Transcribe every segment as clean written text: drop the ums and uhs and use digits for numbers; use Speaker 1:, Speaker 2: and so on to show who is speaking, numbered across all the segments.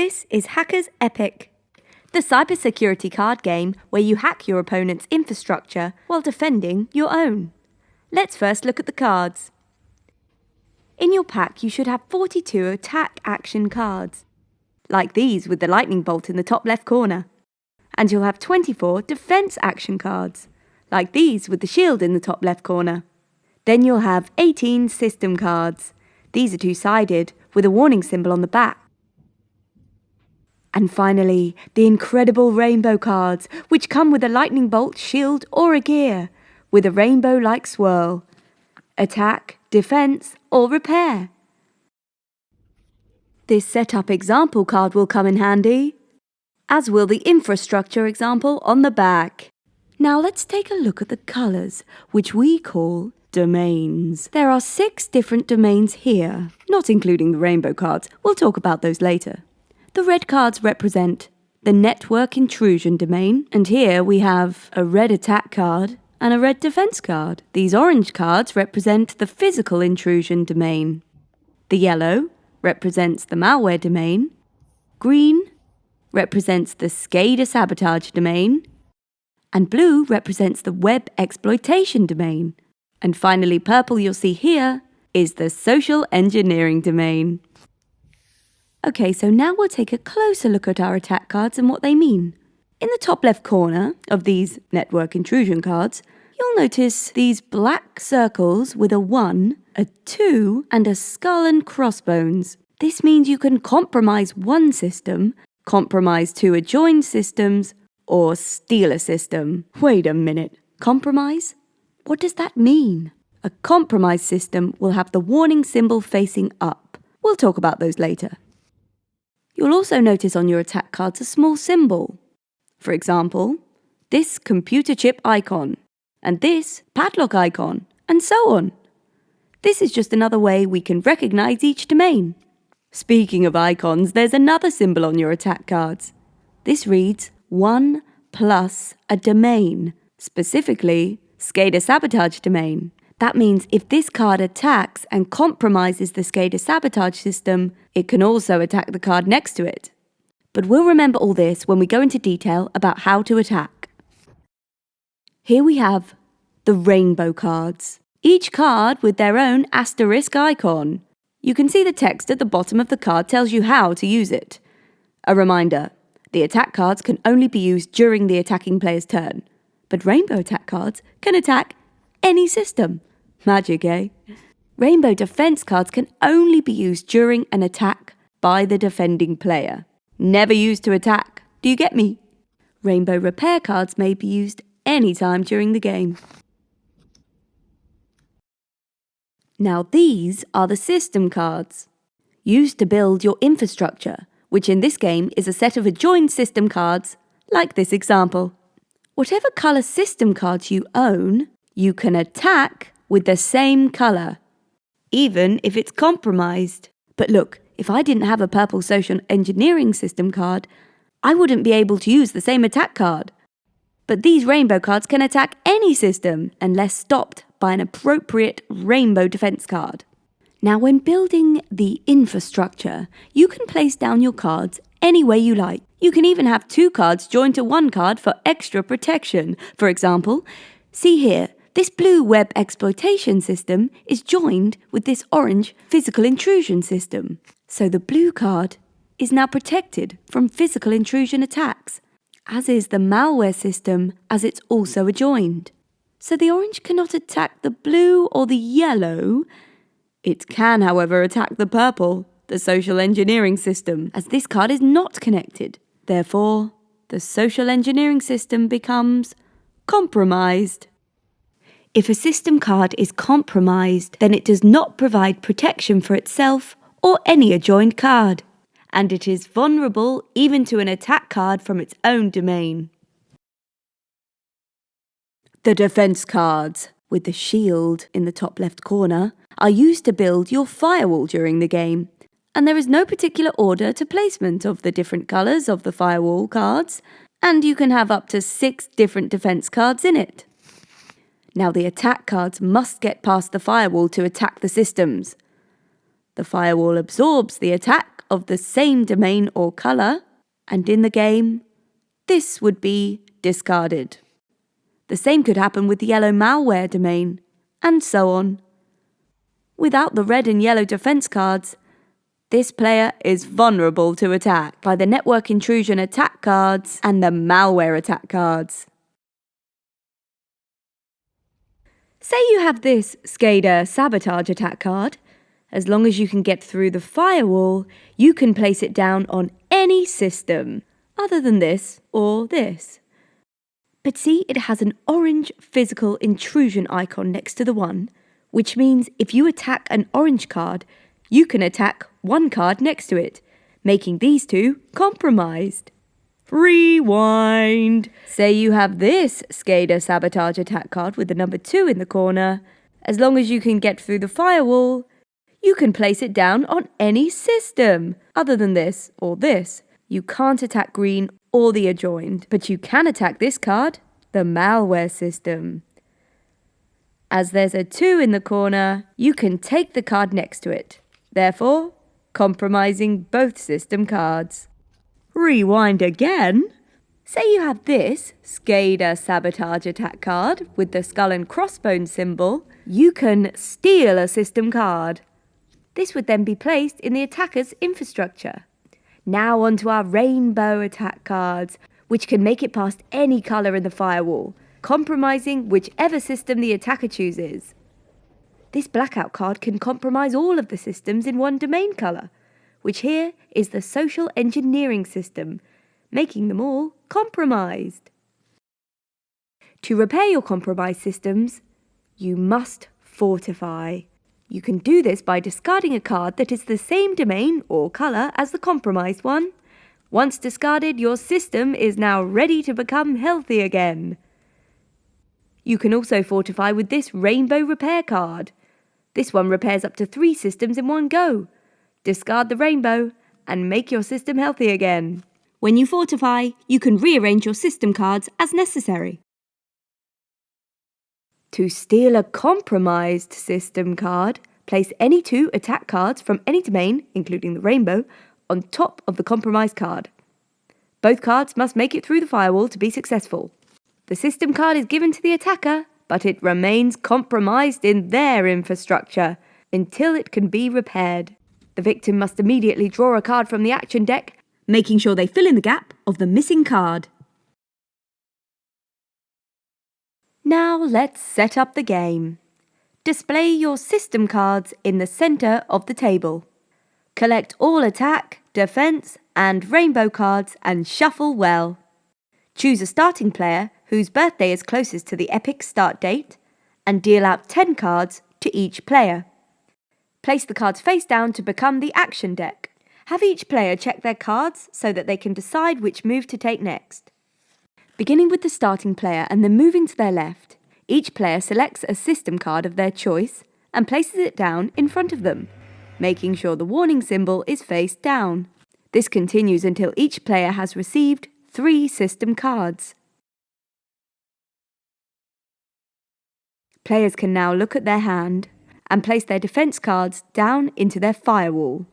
Speaker 1: This is Hackers Epoch, the cybersecurity card game where you hack your opponent's infrastructure while defending your own. Let's first look at the cards. In your pack, you should have 42 attack action cards, like these with the lightning bolt in the top left corner. And you'll have 24 defense action cards, like these with the shield in the top left corner. Then you'll have 18 system cards. These are two-sided with a warning symbol on the back. And finally, the incredible rainbow cards, which come with a lightning bolt, shield or a gear, with a rainbow-like swirl. Attack, defense or repair. This setup example card will come in handy, as will the infrastructure example on the back. Now let's take a look at the colours, which we call domains. There are 6 different domains here, not including the rainbow cards. We'll talk about those later. The red cards represent the network intrusion domain, and here we have a red attack card and a red defense card. These orange cards represent the physical intrusion domain. The yellow represents the malware domain. Green represents the SCADA sabotage domain. And blue represents the web exploitation domain. And finally, purple you'll see here is the social engineering domain. Okay, so now we'll take a closer look at our attack cards and what they mean. In the top left corner of these network intrusion cards, you'll notice these black circles with a 1, a 2, and a skull and crossbones. This means you can compromise one system, compromise 2 adjoined systems, or steal a system. Wait a minute, compromise? What does that mean? A compromised system will have the warning symbol facing up. We'll talk about those later. You'll also notice on your attack cards a small symbol. For example, this computer chip icon, and this padlock icon, and so on. This is just another way we can recognize each domain. Speaking of icons, there's another symbol on your attack cards. This reads 1 plus a domain, specifically SCADA sabotage domain. That means if this card attacks and compromises the SCADA sabotage system, it can also attack the card next to it. But we'll remember all this when we go into detail about how to attack. Here we have the rainbow cards, each card with their own asterisk icon. You can see the text at the bottom of the card tells you how to use it. A reminder, the attack cards can only be used during the attacking player's turn, but rainbow attack cards can attack any system. Magic, eh? Rainbow defense cards can only be used during an attack by the defending player. Never used to attack. Do you get me? Rainbow repair cards may be used anytime during the game. Now these are the system cards, used to build your infrastructure, which in this game is a set of adjoined system cards, like this example. Whatever colour system cards you own, you can attack with the same colour, even if it's compromised. But look, if I didn't have a purple social engineering system card, I wouldn't be able to use the same attack card. But these rainbow cards can attack any system unless stopped by an appropriate rainbow defense card. Now, when building the infrastructure, you can place down your cards any way you like. You can even have 2 cards joined to one card for extra protection. For example, see here, this blue web exploitation system is joined with this orange physical intrusion system. So the blue card is now protected from physical intrusion attacks, as is the malware system, as it's also adjoined. So the orange cannot attack the blue or the yellow. It can, however, attack the purple, the social engineering system, as this card is not connected. Therefore, the social engineering system becomes compromised. If a system card is compromised, then it does not provide protection for itself or any adjoined card, and it is vulnerable even to an attack card from its own domain. The defense cards, with the shield in the top left corner, are used to build your firewall during the game, and there is no particular order to placement of the different colours of the firewall cards, and you can have up to 6 different defense cards in it. Now the attack cards must get past the firewall to attack the systems. The firewall absorbs the attack of the same domain or color, and in the game, this would be discarded. The same could happen with the yellow malware domain, and so on. Without the red and yellow defense cards, this player is vulnerable to attack by the network intrusion attack cards and the malware attack cards. Say you have this SCADA sabotage attack card. As long as you can get through the firewall, you can place it down on any system, other than this or this. But see, it has an orange physical intrusion icon next to the one, which means if you attack an orange card, you can attack one card next to it, making these two compromised. Rewind! Say you have this SCADA sabotage attack card with the number 2 in the corner. As long as you can get through the firewall, you can place it down on any system, other than this or this. You can't attack green or the adjoined, but you can attack this card, the malware system. As there's a 2 in the corner, you can take the card next to it, therefore compromising both system cards. Rewind again. Say you have this SCADA sabotage attack card with the skull and crossbones symbol. You can steal a system card. This would then be placed in the attacker's infrastructure. Now onto our rainbow attack cards, which can make it past any colour in the firewall, compromising whichever system the attacker chooses. This blackout card can compromise all of the systems in one domain colour, which here is the social engineering system, making them all compromised. To repair your compromised systems, you must fortify. You can do this by discarding a card that is the same domain or colour as the compromised one. Once discarded, your system is now ready to become healthy again. You can also fortify with this rainbow repair card. This one repairs up to 3 systems in one go. Discard the rainbow and make your system healthy again. When you fortify, you can rearrange your system cards as necessary. To steal a compromised system card, place any 2 attack cards from any domain, including the rainbow, on top of the compromised card. Both cards must make it through the firewall to be successful. The system card is given to the attacker, but it remains compromised in their infrastructure until it can be repaired. The victim must immediately draw a card from the action deck, making sure they fill in the gap of the missing card. Now let's set up the game. Display your system cards in the center of the table. Collect all attack, defense, and rainbow cards and shuffle well. Choose a starting player whose birthday is closest to the epic start date and deal out 10 cards to each player. Place the cards face down to become the action deck. Have each player check their cards so that they can decide which move to take next. Beginning with the starting player and then moving to their left, each player selects a system card of their choice and places it down in front of them, making sure the warning symbol is face down. This continues until each player has received 3 system cards. Players can now look at their hand and place their defense cards down into their firewall.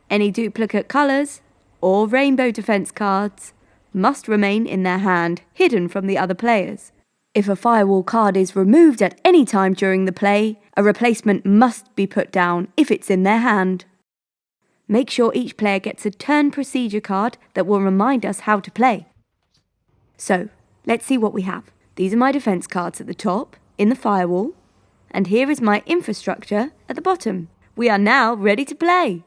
Speaker 1: Any duplicate colours or rainbow defense cards must remain in their hand, hidden from the other players. If a firewall card is removed at any time during the play, a replacement must be put down if it's in their hand. Make sure each player gets a turn procedure card that will remind us how to play. So, let's see what we have. These are my defense cards at the top, in the firewall, and here is my infrastructure at the bottom. We are now ready to play.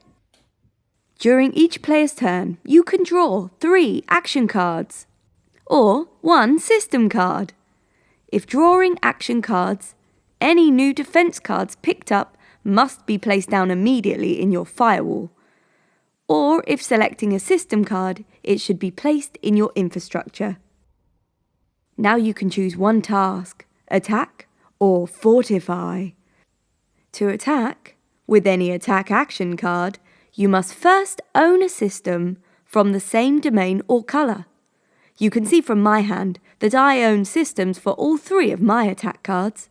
Speaker 1: During each player's turn, you can draw 3 action cards, or 1 system card. If drawing action cards, any new defense cards picked up must be placed down immediately in your firewall. Or if selecting a system card, it should be placed in your infrastructure. Now you can choose one task, attack or fortify. To attack, with any attack action card, you must first own a system from the same domain or colour. You can see from my hand that I own systems for all 3 of my attack cards.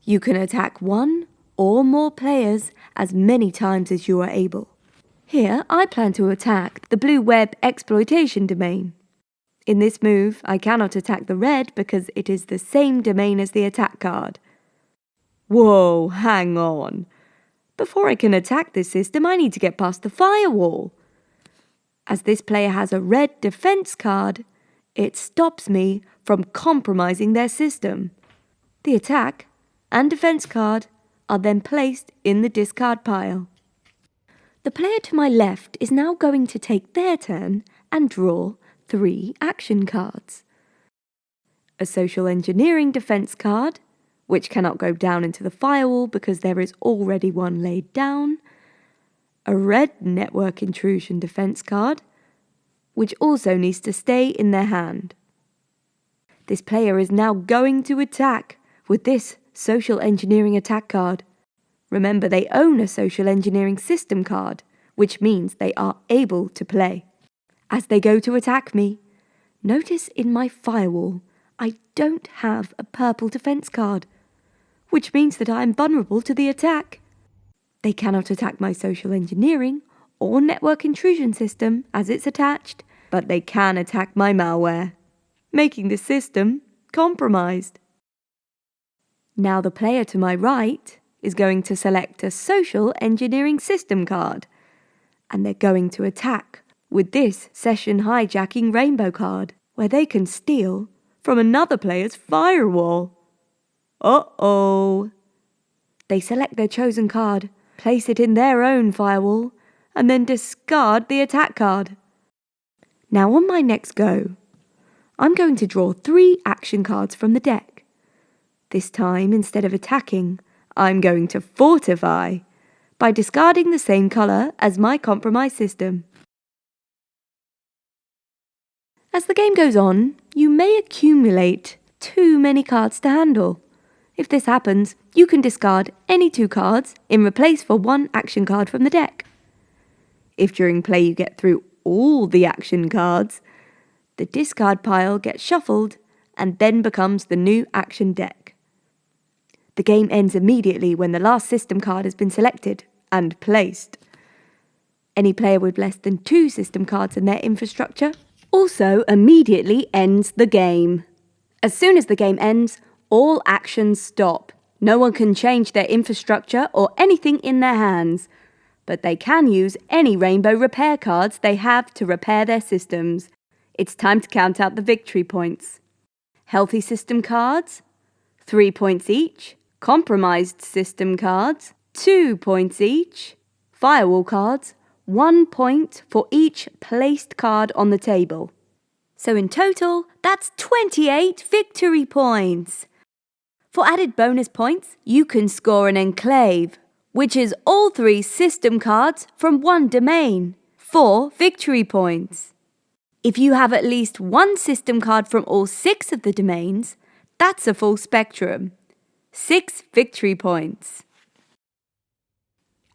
Speaker 1: You can attack 1 or more players as many times as you are able. Here, I plan to attack the blue web exploitation domain. In this move, I cannot attack the red because it is the same domain as the attack card. Whoa, hang on. Before I can attack this system, I need to get past the firewall. As this player has a red defense card, it stops me from compromising their system. The attack and defense card are then placed in the discard pile. The player to my left is now going to take their turn and draw 3 action cards. A social engineering defense card, which cannot go down into the firewall because there is already one laid down. A red network intrusion defense card, which also needs to stay in their hand. This player is now going to attack with this social engineering attack card. Remember, they own a social engineering system card, which means they are able to play. As they go to attack me, notice in my firewall, I don't have a purple defense card, which means that I am vulnerable to the attack. They cannot attack my social engineering or network intrusion system as it's attached, but they can attack my malware, making the system compromised. Now the player to my right is going to select a social engineering system card, and they're going to attack with this session hijacking rainbow card, where they can steal from another player's firewall. Uh-oh. They select their chosen card, place it in their own firewall, and then discard the attack card. Now on my next go, I'm going to draw 3 action cards from the deck. This time, instead of attacking, I'm going to fortify by discarding the same colour as my compromised system. As the game goes on, you may accumulate too many cards to handle. If this happens, you can discard any 2 cards in replace for 1 action card from the deck. If during play you get through all the action cards, the discard pile gets shuffled and then becomes the new action deck. The game ends immediately when the last system card has been selected and placed. Any player with less than 2 system cards in their infrastructure also immediately ends the game. As soon as the game ends, all actions stop. No one can change their infrastructure or anything in their hands, but they can use any rainbow repair cards they have to repair their systems. It's time to count out the victory points. Healthy system cards, 3 points each. Compromised system cards, 2 points each. Firewall cards, 1 point for each placed card on the table. So in total, that's 28 victory points. For added bonus points, you can score an enclave, which is all 3 system cards from 1 domain, 4 victory points. If you have at least 1 system card from all 6 of the domains, that's a full spectrum, 6 victory points.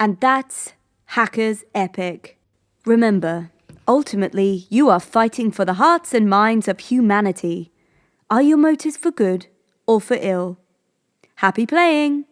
Speaker 1: And that's Hackers Epic. Remember, ultimately, you are fighting for the hearts and minds of humanity. Are your motives for good or for ill? Happy playing!